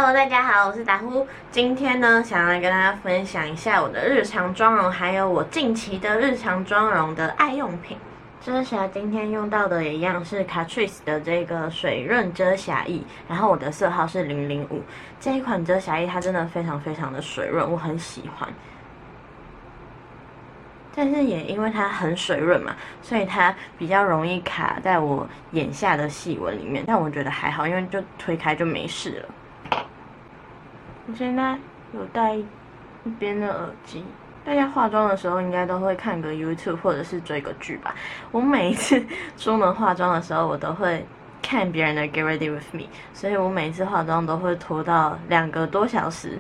Hello， 大家好，我是达呼。今天呢，想要来跟大家分享一下我的日常妆容，还有我近期的日常妆容的爱用品。遮瑕今天用到的也一样是 Catrice 的这个水润遮瑕液，然后我的色号是005。这一款遮瑕液它真的非常的水润，我很喜欢。但是也因为它很水润嘛，所以它比较容易卡在我眼下的细纹里面。但我觉得还好，因为就推开就没事了。我现在有戴一边的耳机。大家化妆的时候应该都会看个 YouTube 或者是追个剧吧。我每一次出门化妆的时候，我都会看别人的 Get Ready With Me， 所以我每一次化妆都会拖到2个多小时。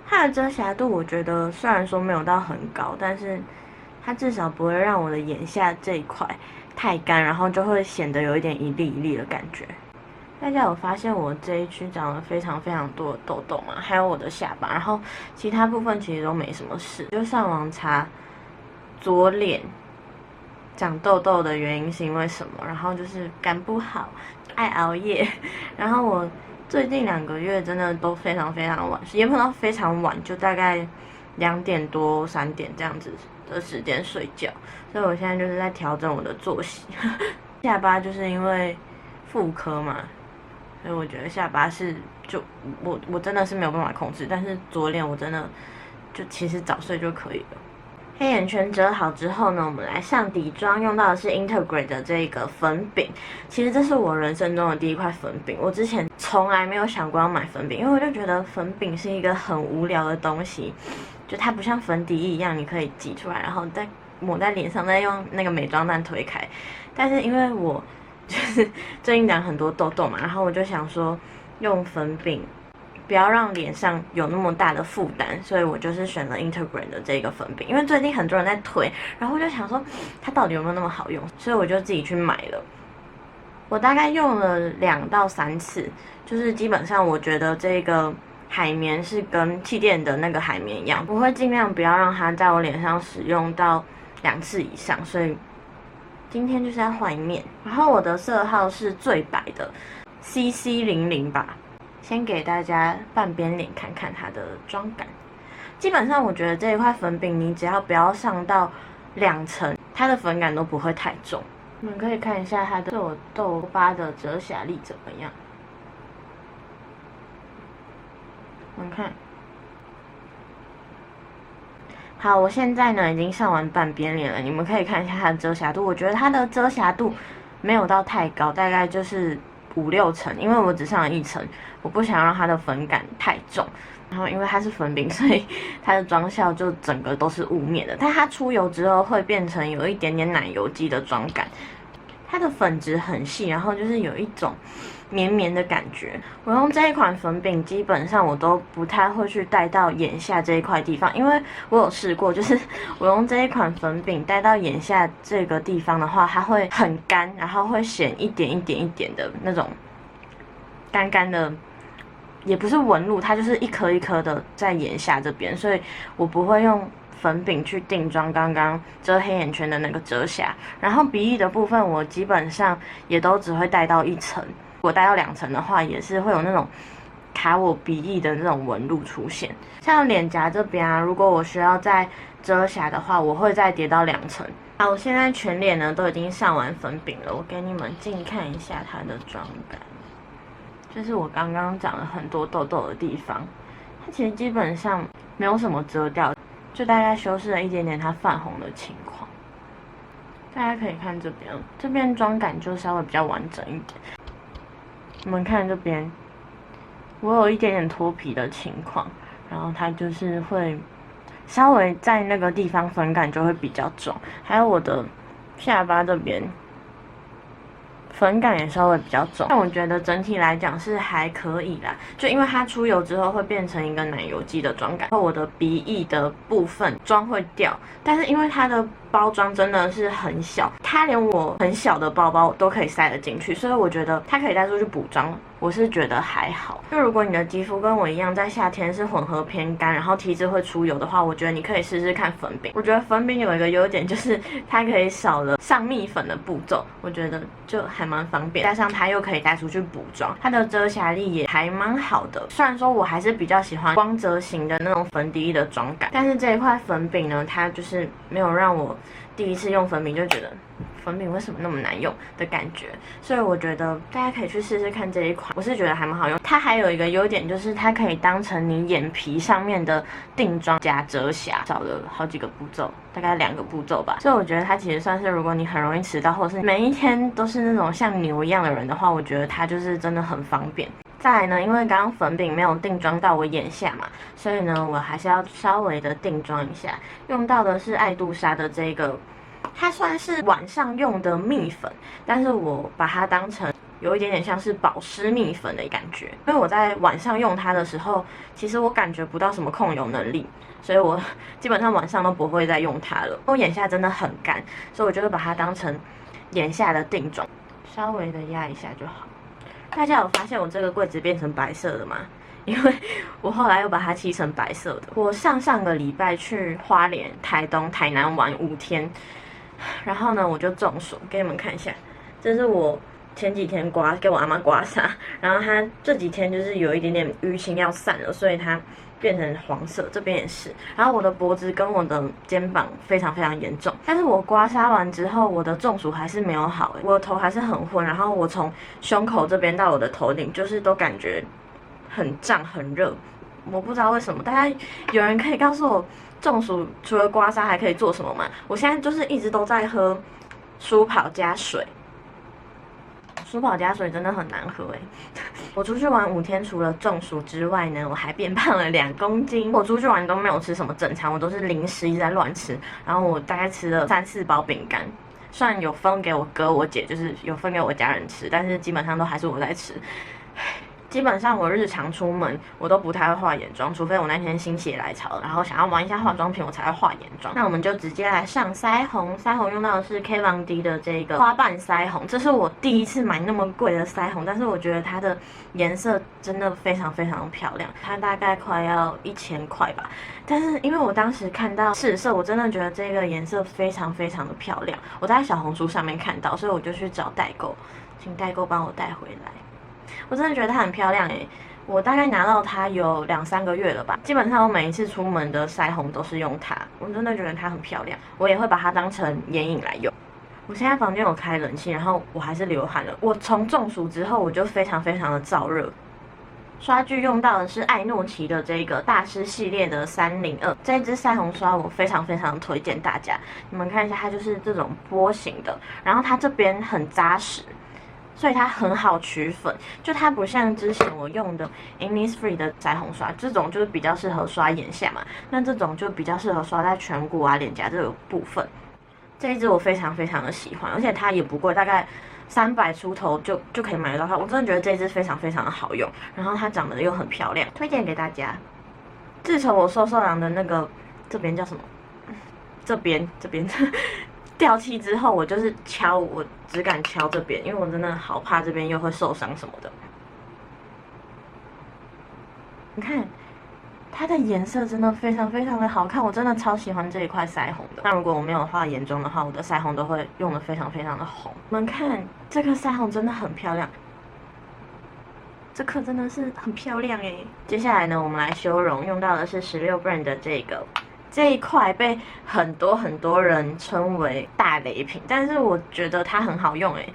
它的遮瑕度我觉得虽然说没有到很高，但是它至少不会让我的眼下这一块太干，然后就会显得有一点一粒一粒的感觉。大家有发现我这一区长了非常多的痘痘吗？还有我的下巴，然后其他部分其实都没什么事。就上网查左脸长痘痘的原因是因为什么，然后就是肝不好，爱熬夜，然后我最近2个月真的都非常晚，也没有到非常晚，就大概2点多3点这样子的时间睡觉，所以我现在就是在调整我的作息。下巴就是因为妇科嘛，所以我觉得下巴是就我真的是没有办法控制，但是左脸我真的就其实早睡就可以了。黑眼圈遮好之后呢，我们来上底妆，用到的是 Integrate 的这个粉饼。其实这是我人生中的第一块粉饼，我之前从来没有想过要买粉饼，因为我就觉得粉饼是一个很无聊的东西，就它不像粉底液一样，你可以挤出来，然后再抹在脸上，再用那个美妆蛋推开。但是因为我就是最近长很多痘痘嘛，然后我就想说用粉饼不要让脸上有那么大的负担，所以我就是选了 Integrate 的这个粉饼，因为最近很多人在推，然后我就想说它到底有没有那么好用，所以我就自己去买了。我大概用了2到3次，就是基本上我觉得这个海绵是跟气垫的那个海绵一样，我会尽量不要让它在我脸上使用到2次以上，所以今天就是要换一面。然后我的色号是最白的 CC00 吧。先给大家半边脸看看它的妆感。基本上我觉得这一块粉饼，你只要不要上到2层，它的粉感都不会太重。你们可以看一下它的痘疤的遮瑕力怎么样。你们看。好，我现在呢已经上完半边脸了，你们可以看一下它的遮瑕度。我觉得它的遮瑕度没有到太高，大概就是5、6层，因为我只上了1层，我不想让它的粉感太重。然后因为它是粉饼，所以它的妆效就整个都是雾面的，但它出油之后会变成有一点点奶油肌的妆感。它的粉质很细，然后就是有一种绵绵的感觉。我用这一款粉饼，基本上我都不太会去带到眼下这一块地方，因为我有试过，就是我用这一款粉饼带到眼下这个地方的话，它会很干，然后会显一点的那种干干的，也不是纹路，它就是一颗一颗的在眼下这边，所以我不会用粉饼去定妆刚刚遮黑眼圈的那个遮瑕。然后鼻翼的部分我基本上也都只会带到1层，如果带到2层的话也是会有那种卡我鼻翼的那种纹路出现。像脸颊这边啊，如果我需要再遮瑕的话，我会再叠到2层。好，我现在全脸呢都已经上完粉饼了，我给你们近看一下它的妆感。就是我刚刚长了很多痘痘的地方，它其实基本上没有什么遮掉，就大概修饰了一点点它泛红的情况。大家可以看这边妆感就稍微比较完整一点。你们看这边，我有一点点脱皮的情况，然后它就是会稍微在那个地方粉感就会比较重，还有我的下巴这边粉感也稍微比较重，但我觉得整体来讲是还可以啦。就因为它出油之后会变成一个奶油肌的妆感，然后我的鼻翼的部分妆会掉，但是因为它的包装真的是很小，它连我很小的包包都可以塞得进去，所以我觉得它可以带出去补妆，我是觉得还好。就如果你的肌肤跟我一样，在夏天是混合偏干，然后 T 字会出油的话，我觉得你可以试试看粉饼。我觉得粉饼有一个优点，就是它可以少了上蜜粉的步骤，我觉得就还蛮方便。加上它又可以带出去补妆，它的遮瑕力也还蛮好的。虽然说我还是比较喜欢光泽型的那种粉底液的妆感，但是这一块粉饼呢，它就是没有让我第一次用粉饼就觉得粉饼为什么那么难用的感觉，所以我觉得大家可以去试试看这一款，我是觉得还蛮好用。它还有一个优点就是它可以当成你眼皮上面的定妆加遮瑕，少了好几个步骤，大概2个步骤吧。所以我觉得它其实算是如果你很容易迟到，或者是每一天都是那种像牛一样的人的话，我觉得它就是真的很方便。再来呢，因为刚刚粉饼没有定妆到我眼下嘛，所以呢，我还是要稍微的定妆一下。用到的是爱杜莎的这个，它算是晚上用的蜜粉，但是我把它当成有一点点像是保湿蜜粉的感觉。因为我在晚上用它的时候，其实我感觉不到什么控油能力，所以我基本上晚上都不会再用它了。我眼下真的很干，所以我就会把它当成眼下的定妆，稍微的压一下就好。大家有发现我这个柜子变成白色的吗？因为我后来又把它漆成白色的。我上个礼拜去花莲、台东、台南玩5天，然后呢我就中暑，给你们看一下，这是我前几天给我阿妈刮痧，然后它这几天就是有一点点淤青要散了，所以它变成黄色，这边也是。然后我的脖子跟我的肩膀非常非常严重，但是我刮痧完之后，我的中暑还是没有好，我的头还是很昏，然后我从胸口这边到我的头顶，就是都感觉很胀很热，我不知道为什么。大家有人可以告诉我，中暑除了刮痧还可以做什么吗？我现在就是一直都在喝舒跑加水。舒跑加水真的很难喝哎！我出去玩5天，除了中暑之外呢，我还变胖了2公斤。我出去玩都没有吃什么正餐，我都是零食一直在乱吃。然后我大概吃了3、4包饼干，虽然有分给我哥我姐，就是有分给我家人吃，但是基本上都还是我在吃。基本上我日常出门我都不太会化眼妆，除非我那天心血来潮，然后想要玩一下化妆品，我才会化眼妆。那我们就直接来上腮红，腮红用到的是 K 王 D 的这个花瓣腮红，这是我第一次买那么贵的腮红，但是我觉得它的颜色真的非常非常漂亮，它大概快要1000块吧。但是因为我当时看到试色，我真的觉得这个颜色非常非常的漂亮，我在小红书上面看到，所以我就去找代购，请代购帮我带回来。我真的觉得它很漂亮诶，我大概拿到它有2、3个月了吧。基本上我每一次出门的腮红都是用它，我真的觉得它很漂亮。我也会把它当成眼影来用。我现在房间有开冷气，然后我还是流汗了。我从中暑之后，我就非常非常的燥热。刷具用到的是艾诺奇的这个大师系列的302，这一支腮红刷我非常非常推荐大家。你们看一下，它就是这种波形的，然后它这边很扎实。所以它很好取粉，就它不像之前我用的 Innisfree 的腮红刷，这种就是比较适合刷眼下嘛，那这种就比较适合刷在颧骨啊、脸颊这个部分。这一支我非常非常的喜欢，而且它也不贵，大概300出头就可以买得到它。我真的觉得这一支非常非常的好用，然后它长得又很漂亮，推荐给大家。自从我瘦狼的那个这边叫什么？这边掉漆之后，我就是敲，我只敢敲这边，因为我真的好怕这边又会受伤什么的。你看，它的颜色真的非常非常的好看，我真的超喜欢这一块腮红的。那如果我没有画眼妆的话，我的腮红都会用得非常非常的红。你们看，这个腮红真的很漂亮，这颗真的是很漂亮诶。接下来呢，我们来修容，用到的是16 brand 的这一块被很多人称为大雷品，但是我觉得它很好用诶。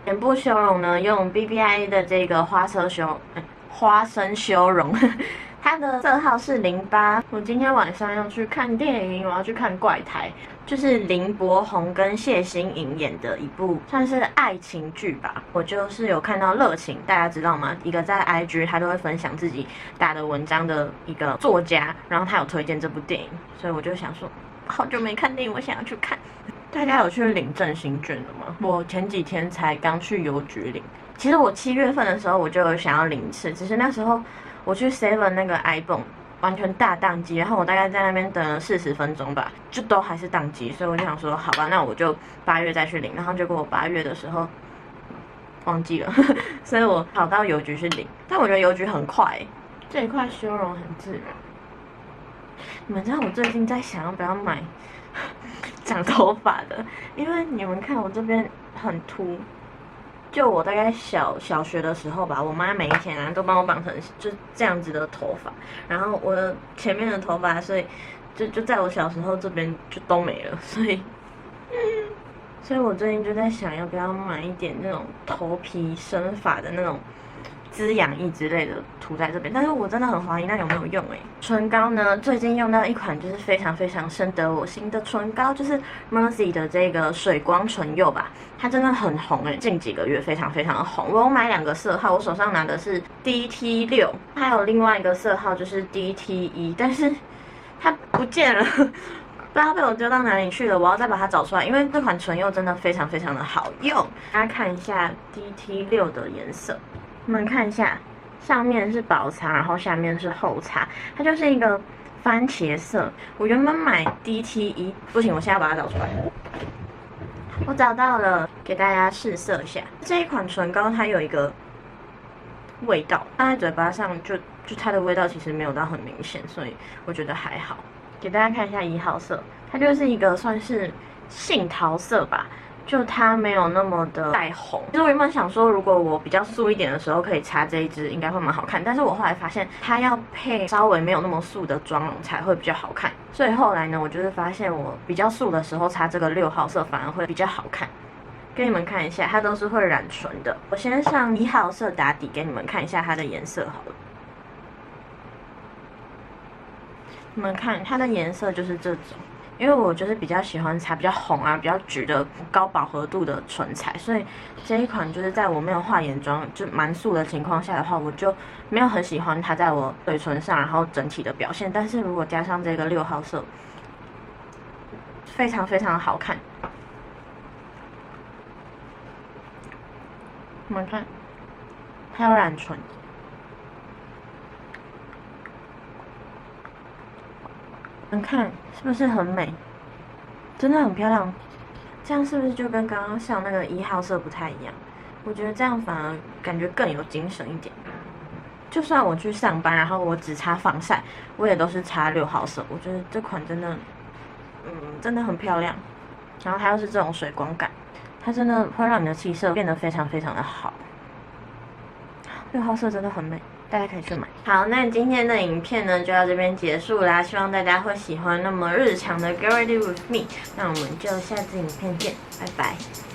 脸部修容呢，用 BBI 的这个花生修容，它的色号是08。我今天晚上要去看电影，我要去看怪胎，就是林柏宏跟谢欣颖演的一部算是爱情剧吧。我就是有看到热情，大家知道吗？一个在 IG 他都会分享自己打的文章的一个作家，然后他有推荐这部电影，所以我就想说，好久没看电影，我想要去看。大家有去领振兴券了吗？我前几天才刚去邮局领。其实我7月份的时候我就有想要领一次，只是那时候我去 7 那个 iPhone 完全大宕机，然后我大概在那边等了40分钟吧，就都还是宕机，所以我就想说，好吧，那我就8月再去领。然后结果我8月的时候忘记了，所以我跑到邮局去领。但我觉得邮局很快，这一块修容很自然。你们知道我最近在想要不要买长头发的，因为你们看我这边很秃。就我大概小学的时候吧，我妈每一天啊都帮我绑成就这样子的头发，然后我的前面的头发，所以就在我小时候这边就都没了，所以我最近就在想要不要买一点那种头皮生发的那种滋养液之类的涂在这边，但是我真的很怀疑那有没有用欸。唇膏呢，最近用到一款就是非常非常深得我心的唇膏，就是 Mercy 的这个水光唇釉吧，它真的很红欸，近几个月非常非常的红。我有买2个色号，我手上拿的是 DT6，还有另外一个色号就是 DT1，但是它不见了。不知道被我丢到哪里去了，我要再把它找出来，因为这款唇釉真的非常非常的好用。大家看一下 DT6的颜色。你们看一下，上面是薄擦，然后下面是厚擦，它就是一个番茄色。我原本买 DT1，不行，我现在把它找出来。我找到了，给大家试色一下。这一款唇膏它有一个味道，放在嘴巴上就它的味道其实没有到很明显，所以我觉得还好。给大家看一下1号色，它就是一个算是杏桃色吧。就它没有那么的带红。其实我原本想说，如果我比较素一点的时候，可以擦这一支，应该会蛮好看。但是我后来发现，它要配稍微没有那么素的妆容才会比较好看。所以后来呢，我就是发现我比较素的时候擦这个6号色反而会比较好看。给你们看一下，它都是会染唇的。我先上1号色打底，给你们看一下它的颜色好了。你们看它的颜色就是这种。因为我就是比较喜欢擦比较红啊、比较橘的高饱和度的唇彩，所以这一款就是在我没有画眼妆就蛮素的情况下的话，我就没有很喜欢它在我嘴唇上，然后整体的表现。但是如果加上这个6号色，非常非常的好看。你们看，还有染唇。你们看是不是很美？真的很漂亮。这样是不是就跟刚刚像那个1号色不太一样？我觉得这样反而感觉更有精神一点。就算我去上班，然后我只擦防晒，我也都是擦6号色。我觉得这款真的，真的很漂亮。然后它又是这种水光感，它真的会让你的气色变得非常非常的好。6号色真的很美。大家可以去买。好，那今天的影片呢就到这边结束啦，希望大家会喜欢那么日常的 Get Ready With Me。那我们就下次影片见，拜拜。